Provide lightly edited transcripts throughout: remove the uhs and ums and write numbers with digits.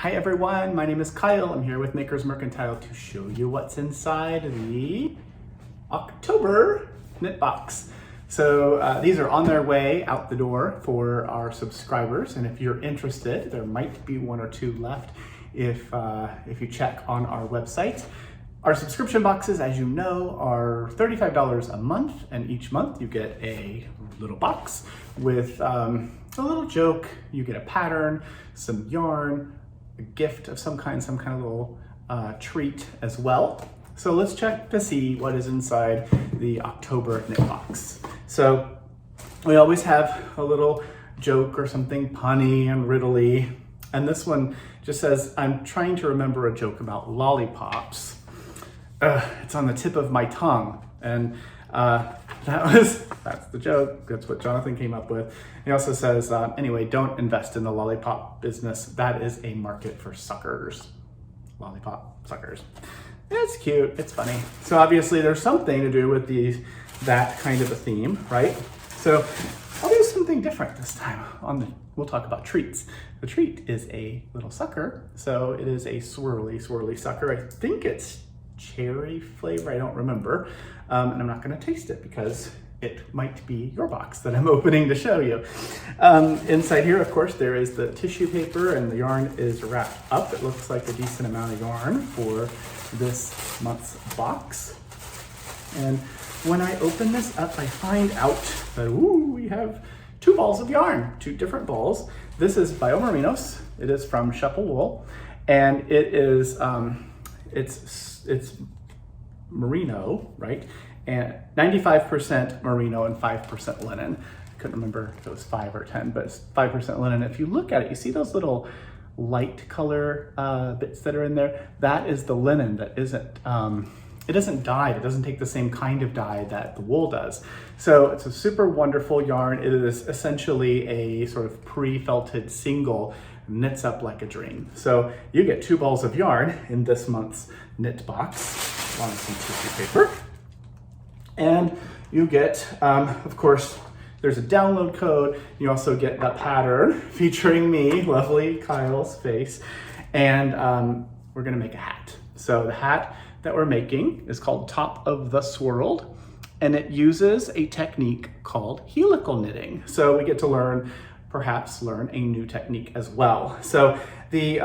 Hi everyone, my name is Kyle. I'm here with Makers Mercantile to show you what's inside the October knit box. So these are on their way out the door for our subscribers, and if you're interested, there might be one or two left if you check on our website. Our subscription boxes, as you know, are $35 a month, and each month you get a little box with a little joke. You get a pattern, some yarn, a gift of some kind of little treat as well. So let's check to see what is inside the October knit box. So we always have a little joke or something punny and riddly. And this one just says, I'm trying to remember a joke about lollipops. It's on the tip of my tongue. And that's the joke. That's what Jonathan came up with. He also says, anyway, don't invest in the lollipop business. That is a market for suckers. Lollipop suckers. It's cute, it's funny. So obviously there's something to do with that kind of a theme, right? So I'll do something different this time. We'll talk about treats. The treat is a little sucker. So it is a swirly sucker. I think it's cherry flavor, I don't remember. And I'm not gonna taste it because it might be your box that I'm opening to show you. Inside here, of course, there is the tissue paper and the yarn is wrapped up. It looks like a decent amount of yarn for this month's box. And when I open this up, I find out that, we have two balls of yarn, two different balls. This is Bio Merinos. It is from Schoppel-Wolle, and it is, it's merino, right? And 95% merino and 5% linen. I couldn't remember if it was 5 or 10, but it's 5% linen. If you look at it, you see those little light color bits that are in there? That is the linen that isn't, it isn't dyed. It doesn't take the same kind of dye that the wool does. So it's a super wonderful yarn. It is essentially a sort of pre-felted single, knits up like a dream. So you get two balls of yarn in this month's knit box, along with some tissue paper. And you get, of course, there's a download code. You also get the pattern featuring me, lovely Kyle's face. And we're gonna make a hat. So the hat that we're making is called Top of the Swirled, and it uses a technique called helical knitting. So we get to perhaps learn a new technique as well. So the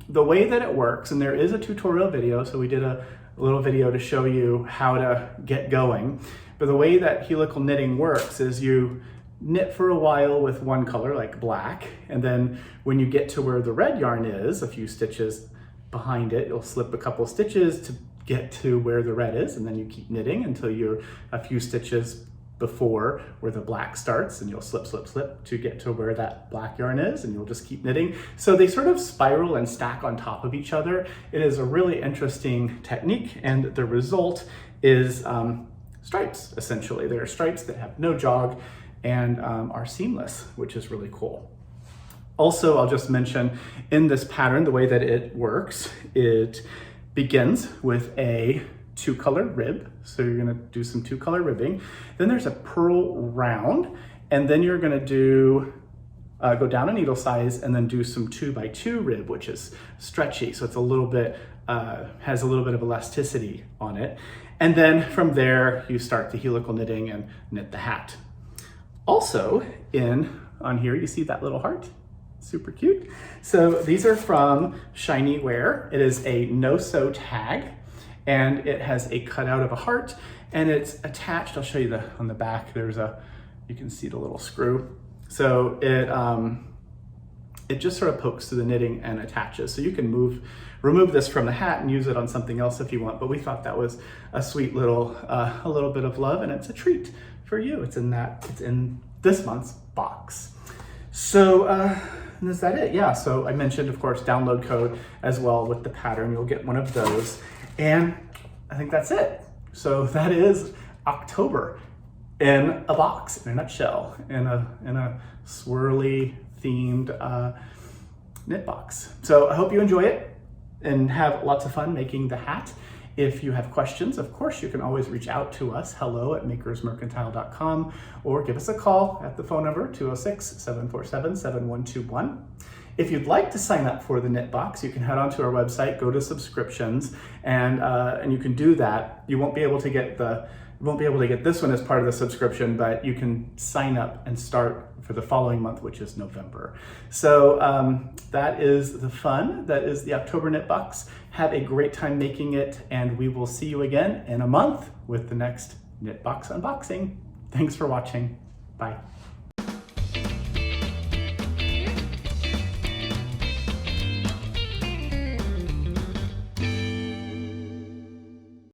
way that it works, and there is a tutorial video, so we did a little video to show you how to get going. But the way that helical knitting works is you knit for a while with one color, like black, and then when you get to where the red yarn is, a few stitches behind it, you'll slip a couple stitches to get to where the red is, and then you keep knitting until you're a few stitches before where the black starts, and you'll slip to get to where that black yarn is, and you'll just keep knitting. So they sort of spiral and stack on top of each other. It is a really interesting technique, and the result is stripes, essentially. There are stripes that have no jog and are seamless, which is really cool. Also, I'll just mention in this pattern, the way that it works, it begins with a two-color rib. So you're gonna do some two-color ribbing. Then there's a purl round, and then you're gonna do, go down a needle size and then do some 2x2 rib, which is stretchy. So it's a little bit, has a little bit of elasticity on it. And then from there, you start the helical knitting and knit the hat. Also on here, you see that little heart? Super cute. So these are from Shinywear. It is a no-sew tag, and it has a cutout of a heart, and it's attached. I'll show you on the back. You can see the little screw. So it just sort of pokes through the knitting and attaches. So you can remove this from the hat and use it on something else if you want. But we thought that was a sweet little, a little bit of love, and it's a treat for you. It's in this month's box. So, and is that it? Yeah, so I mentioned, of course, download code as well with the pattern. You'll get one of those. And I think that's it. So that is October in a box, in a nutshell, in a swirly themed knit box. So I hope you enjoy it and have lots of fun making the hat. If you have questions, of course, you can always reach out to us, hello@makersmercantile.com, or give us a call at the phone number 206-747-7121. If you'd like to sign up for the knit box, you can head onto our website, go to subscriptions, and you can do that. You won't be able to get this one as part of the subscription, but you can sign up and start for the following month, which is November. So that is the fun. That is the October knit box. Have a great time making it, and we will see you again in a month with the next knit box unboxing. Thanks for watching. Bye.